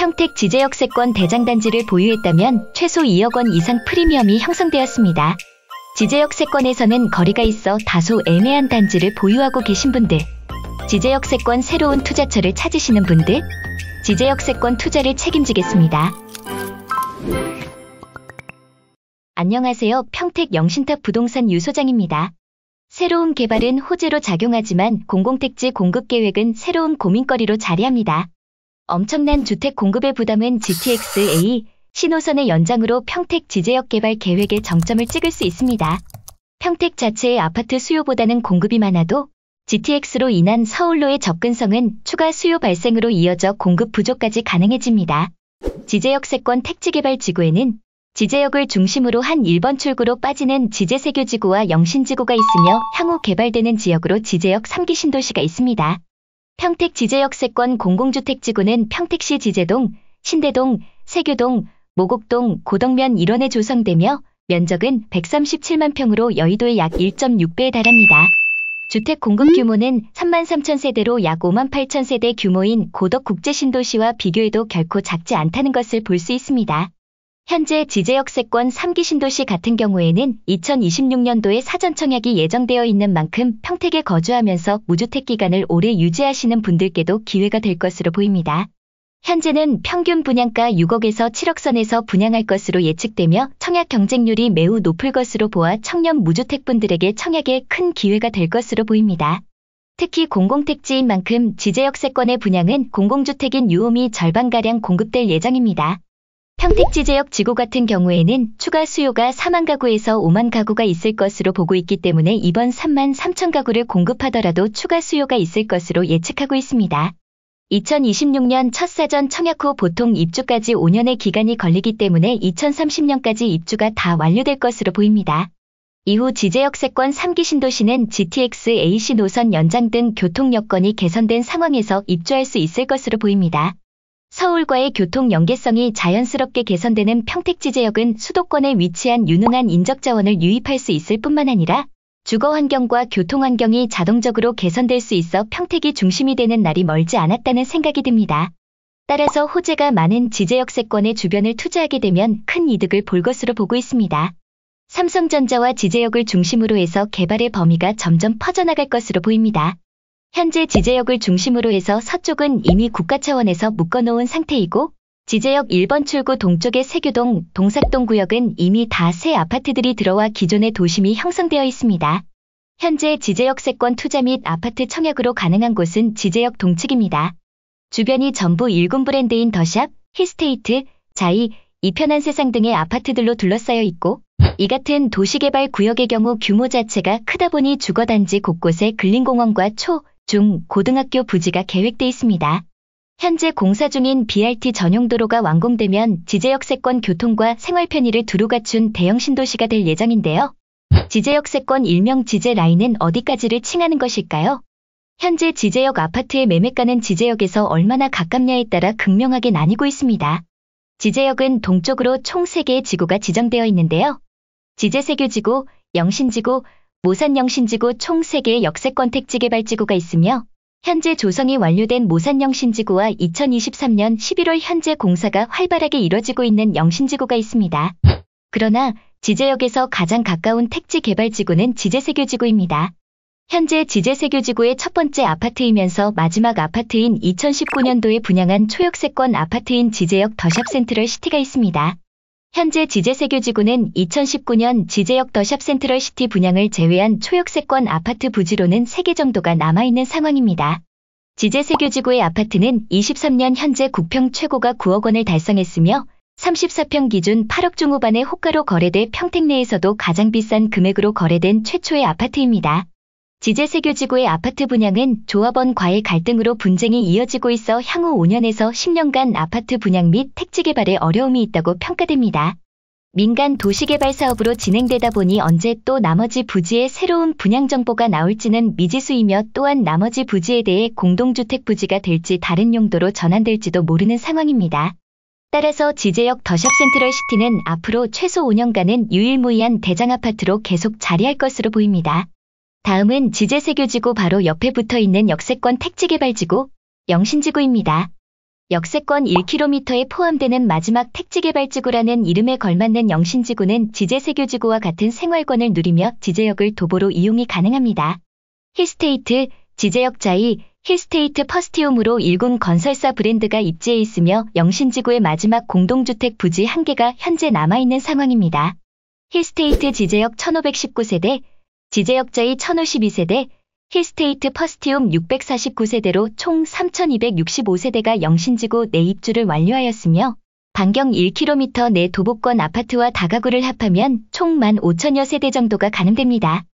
평택 지제역세권 대장단지를 보유했다면 최소 2억 원 이상 프리미엄이 형성되었습니다. 지제역세권에서는 거리가 있어 다소 애매한 단지를 보유하고 계신 분들, 지제역세권 새로운 투자처를 찾으시는 분들, 지제역세권 투자를 책임지겠습니다. 안녕하세요. 평택 영신탑 부동산 유소장입니다. 새로운 개발은 호재로 작용하지만 공공택지 공급 계획은 새로운 고민거리로 자리합니다. 엄청난 주택 공급의 부담은 GTX-A 신호선의 연장으로 평택 지제역 개발 계획에 정점을 찍을 수 있습니다. 평택 자체의 아파트 수요보다는 공급이 많아도 GTX로 인한 서울로의 접근성은 추가 수요 발생으로 이어져 공급 부족까지 가능해집니다. 지제역세권 택지개발지구에는 지제역을 중심으로 한 1번 출구로 빠지는 지제세교지구와 영신지구가 있으며 향후 개발되는 지역으로 지제역 3기 신도시가 있습니다. 평택 지제역세권 공공주택지구는 평택시 지제동, 신대동, 세교동, 모곡동, 고덕면 일원에 조성되며 면적은 137만 평으로 여의도의 약 1.6배에 달합니다. 주택 공급 규모는 33,000세대로 약 58,000세대 규모인 고덕국제신도시와 비교해도 결코 작지 않다는 것을 볼 수 있습니다. 현재 지제역세권 3기 신도시 같은 경우에는 2026년도에 사전 청약이 예정되어 있는 만큼 평택에 거주하면서 무주택 기간을 오래 유지하시는 분들께도 기회가 될 것으로 보입니다. 현재는 평균 분양가 6억에서 7억 선에서 분양할 것으로 예측되며 청약 경쟁률이 매우 높을 것으로 보아 청년 무주택분들에게 청약에 큰 기회가 될 것으로 보입니다. 특히 공공택지인 만큼 지제역세권의 분양은 공공주택인 유홈이 절반가량 공급될 예정입니다. 평택 지제역 지구 같은 경우에는 추가 수요가 4만 가구에서 5만 가구가 있을 것으로 보고 있기 때문에 이번 3만 3천 가구를 공급하더라도 추가 수요가 있을 것으로 예측하고 있습니다. 2026년 첫 사전 청약 후 보통 입주까지 5년의 기간이 걸리기 때문에 2030년까지 입주가 다 완료될 것으로 보입니다. 이후 지제역세권 3기 신도시는 GTX-AC 노선 연장 등 교통 여건이 개선된 상황에서 입주할 수 있을 것으로 보입니다. 서울과의 교통 연계성이 자연스럽게 개선되는 평택 지제역은 수도권에 위치한 유능한 인적자원을 유입할 수 있을 뿐만 아니라 주거 환경과 교통 환경이 자동적으로 개선될 수 있어 평택이 중심이 되는 날이 멀지 않았다는 생각이 듭니다. 따라서 호재가 많은 지제역세권의 주변을 투자하게 되면 큰 이득을 볼 것으로 보고 있습니다. 삼성전자와 지제역을 중심으로 해서 개발의 범위가 점점 퍼져나갈 것으로 보입니다. 현재 지제역을 중심으로 해서 서쪽은 이미 국가 차원에서 묶어놓은 상태이고 지제역 1번 출구 동쪽의 세교동, 동삭동 구역은 이미 다 새 아파트들이 들어와 기존의 도심이 형성되어 있습니다. 현재 지제역세권 투자 및 아파트 청약으로 가능한 곳은 지제역 동측입니다. 주변이 전부 일군 브랜드인 더샵, 힐스테이트, 자이, 이편한세상 등의 아파트들로 둘러싸여 있고 이 같은 도시개발 구역의 경우 규모 자체가 크다 보니 주거단지 곳곳에 근린공원과 초, 중, 고등학교 부지가 계획돼 있습니다. 현재 공사 중인 BRT 전용 도로가 완공되면 지제역세권 교통과 생활 편의를 두루 갖춘 대형 신도시가 될 예정인데요. 지제역세권 일명 지제라인은 어디까지를 칭하는 것일까요? 현재 지제역 아파트의 매매가는 지제역에서 얼마나 가깝냐에 따라 극명하게 나뉘고 있습니다. 지제역은 동쪽으로 총 3개의 지구가 지정되어 있는데요. 지제세교지구, 영신지구, 모산영신지구 총 3개의 역세권 택지개발지구가 있으며 현재 조성이 완료된 모산영신지구와 2023년 11월 현재 공사가 활발하게 이뤄지고 있는 영신지구가 있습니다. 그러나 지제역에서 가장 가까운 택지개발지구는 지제세교지구입니다. 현재 지제세교지구의 첫 번째 아파트이면서 마지막 아파트인 2019년도에 분양한 초역세권 아파트인 지제역 더샵 센트럴 시티가 있습니다. 현재 지제세교지구는 2019년 지제역 더샵 센트럴 시티 분양을 제외한 초역세권 아파트 부지로는 3개 정도가 남아있는 상황입니다. 지제세교지구의 아파트는 23년 현재 국평 최고가 9억 원을 달성했으며 34평 기준 8억 중후반의 호가로 거래돼 평택 내에서도 가장 비싼 금액으로 거래된 최초의 아파트입니다. 지제세교지구의 아파트 분양은 조합원과의 갈등으로 분쟁이 이어지고 있어 향후 5년에서 10년간 아파트 분양 및 택지개발에 어려움이 있다고 평가됩니다. 민간 도시개발 사업으로 진행되다 보니 언제 또 나머지 부지에 새로운 분양 정보가 나올지는 미지수이며 또한 나머지 부지에 대해 공동주택 부지가 될지 다른 용도로 전환될지도 모르는 상황입니다. 따라서 지제역 더샵 센트럴 시티는 앞으로 최소 5년간은 유일무이한 대장아파트로 계속 자리할 것으로 보입니다. 다음은 지제세교지구 바로 옆에 붙어있는 역세권 택지개발지구, 영신지구입니다. 역세권 1km에 포함되는 마지막 택지개발지구라는 이름에 걸맞는 영신지구는 지제세교지구와 같은 생활권을 누리며 지제역을 도보로 이용이 가능합니다. 힐스테이트, 지제역자이, 힐스테이트 퍼스티움으로 일군 건설사 브랜드가 입지해 있으며 영신지구의 마지막 공동주택 부지 1개가 현재 남아있는 상황입니다. 힐스테이트 지제역 1519세대, 지제역자이 1052세대, 힐스테이트 퍼스티움 649세대로 총 3265세대가 영신지구 내 입주를 완료하였으며 반경 1km 내 도보권 아파트와 다가구를 합하면 총 15,000여 세대 정도가 가늠됩니다.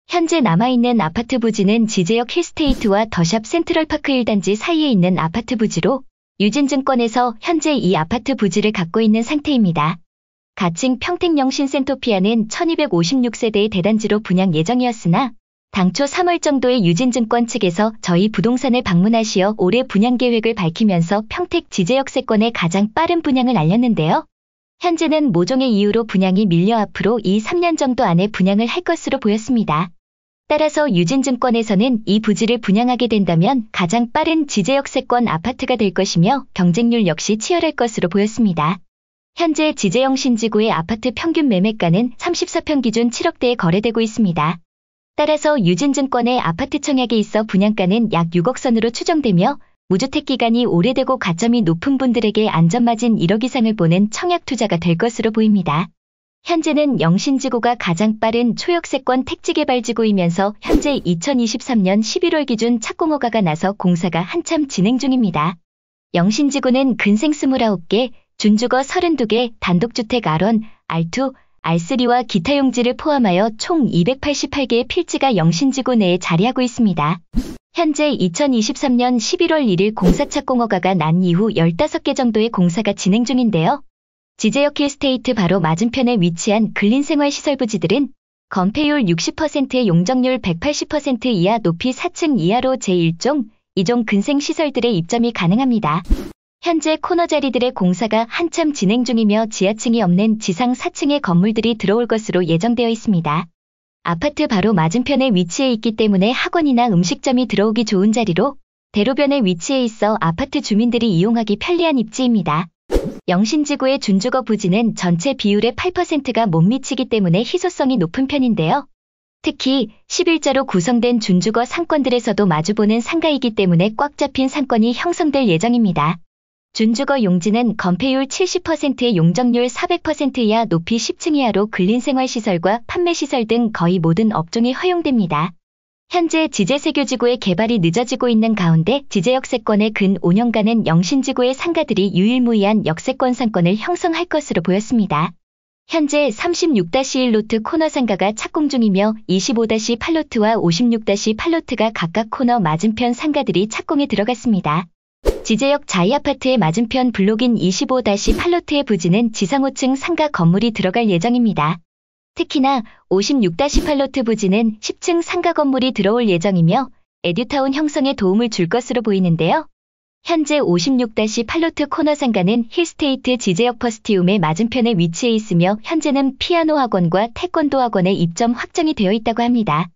현재 남아있는 아파트 부지는 지제역 힐스테이트와 더샵 센트럴파크 1단지 사이에 있는 아파트 부지로 유진증권에서 현재 이 아파트 부지를 갖고 있는 상태입니다. 가칭 평택영신 센토피아는 1256세대의 대단지로 분양 예정이었으나 당초 3월 정도에 유진증권 측에서 저희 부동산을 방문하시어 올해 분양 계획을 밝히면서 평택 지제역세권의 가장 빠른 분양을 알렸는데요. 현재는 모종의 이유로 분양이 밀려 앞으로 2-3년 정도 안에 분양을 할 것으로 보였습니다. 따라서 유진증권에서는 이 부지를 분양하게 된다면 가장 빠른 지제역세권 아파트가 될 것이며 경쟁률 역시 치열할 것으로 보였습니다. 현재 지제영신지구의 아파트 평균 매매가는 34평 기준 7억대에 거래되고 있습니다. 따라서 유진증권의 아파트 청약에 있어 분양가는 약 6억 선으로 추정되며 무주택 기간이 오래되고 가점이 높은 분들에게 안전마진 1억 이상을 보는 청약 투자가 될 것으로 보입니다. 현재는 영신지구가 가장 빠른 초역세권 택지개발지구이면서 현재 2023년 11월 기준 착공허가가 나서 공사가 한참 진행 중입니다. 영신지구는 근생 29개, 준주거 32개, 단독주택 R1, R2, R3와 기타 용지를 포함하여 총 288개의 필지가 영신지구 내에 자리하고 있습니다. 현재 2023년 11월 1일 공사 착공허가가 난 이후 15개 정도의 공사가 진행 중인데요. 지제역 힐스테이트 바로 맞은편에 위치한 근린생활시설 부지들은 건폐율 60%의 용적률 180% 이하 높이 4층 이하로 제1종, 2종 근생시설들의 입점이 가능합니다. 현재 코너 자리들의 공사가 한참 진행 중이며 지하층이 없는 지상 4층의 건물들이 들어올 것으로 예정되어 있습니다. 아파트 바로 맞은편에 위치해 있기 때문에 학원이나 음식점이 들어오기 좋은 자리로 대로변에 위치해 있어 아파트 주민들이 이용하기 편리한 입지입니다. 영신지구의 준주거 부지는 전체 비율의 8%가 못 미치기 때문에 희소성이 높은 편인데요. 특히 11자로 구성된 준주거 상권들에서도 마주보는 상가이기 때문에 꽉 잡힌 상권이 형성될 예정입니다. 준주거 용지는 건폐율 70%의 용적률 400% 이하 높이 10층 이하로 근린생활시설과 판매시설 등 거의 모든 업종이 허용됩니다. 현재 지제세교지구의 개발이 늦어지고 있는 가운데 지제역세권의 근 5년간은 영신지구의 상가들이 유일무이한 역세권 상권을 형성할 것으로 보였습니다. 현재 36-1로트 코너 상가가 착공 중이며 25-8로트와 56-8로트가 각각 코너 맞은편 상가들이 착공에 들어갔습니다. 지제역 자이아파트의 맞은편 블록인 25-8로트의 부지는 지상 5층 상가 건물이 들어갈 예정입니다. 특히나 56-8로트 부지는 10층 상가 건물이 들어올 예정이며 에듀타운 형성에 도움을 줄 것으로 보이는데요. 현재 56-8로트 코너 상가는 힐스테이트 지제역 퍼스티움의 맞은편에 위치해 있으며 현재는 피아노 학원과 태권도 학원의 입점 확정이 되어 있다고 합니다.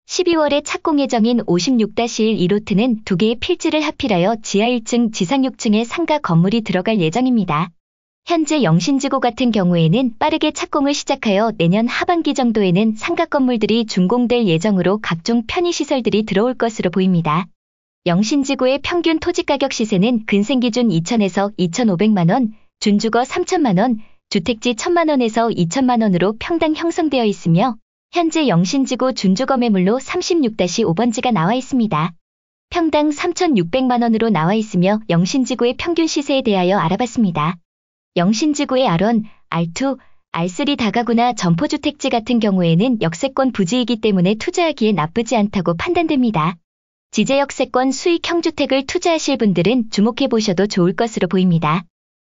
12월에 착공 예정인 56-1-2로트는 2개의 필지를 합필하여 지하 1층, 지상 6층의 상가 건물이 들어갈 예정입니다. 현재 영신지구 같은 경우에는 빠르게 착공을 시작하여 내년 하반기 정도에는 상가 건물들이 준공될 예정으로 각종 편의시설들이 들어올 것으로 보입니다. 영신지구의 평균 토지가격 시세는 근생기준 2,000에서 2,500만원, 준주거 3,000만원, 주택지 1,000만원에서 2,000만원으로 평당 형성되어 있으며 현재 영신지구 준주거 매물로 36-5번지가 나와 있습니다. 평당 3,600만원으로 나와 있으며 영신지구의 평균 시세에 대하여 알아봤습니다. 영신지구의 R1, R2, R3 다가구나 점포주택지 같은 경우에는 역세권 부지이기 때문에 투자하기에 나쁘지 않다고 판단됩니다. 지제역세권 수익형 주택을 투자하실 분들은 주목해보셔도 좋을 것으로 보입니다.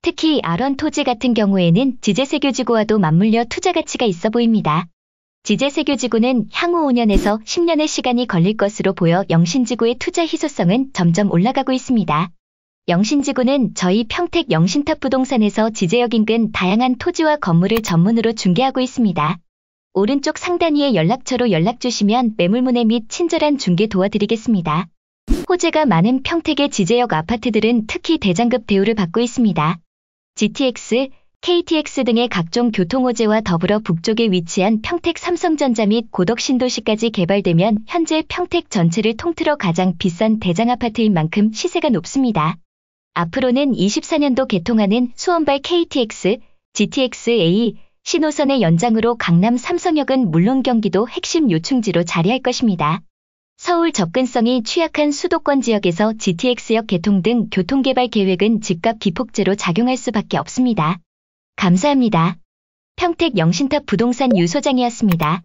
특히 R1 토지 같은 경우에는 지제세교지구와도 맞물려 투자 가치가 있어 보입니다. 지제세교지구는 향후 5년에서 10년의 시간이 걸릴 것으로 보여 영신지구의 투자 희소성은 점점 올라가고 있습니다. 영신지구는 저희 평택 영신탑 부동산에서 지제역 인근 다양한 토지와 건물을 전문으로 중개하고 있습니다. 오른쪽 상단 위의 연락처로 연락 주시면 매물문의 및 친절한 중개 도와드리겠습니다. 호재가 많은 평택의 지제역 아파트들은 특히 대장급 대우를 받고 있습니다. GTX, KTX 등의 각종 교통호재와 더불어 북쪽에 위치한 평택 삼성전자 및 고덕 신도시까지 개발되면 현재 평택 전체를 통틀어 가장 비싼 대장아파트인 만큼 시세가 높습니다. 앞으로는 24년도 개통하는 수원발 KTX, GTX-A 신호선의 연장으로 강남 삼성역은 물론 경기도 핵심 요충지로 자리할 것입니다. 서울 접근성이 취약한 수도권 지역에서 GTX역 개통 등 교통개발 계획은 집값 기폭제로 작용할 수밖에 없습니다. 감사합니다. 평택 영신탑 부동산 유 소장이었습니다.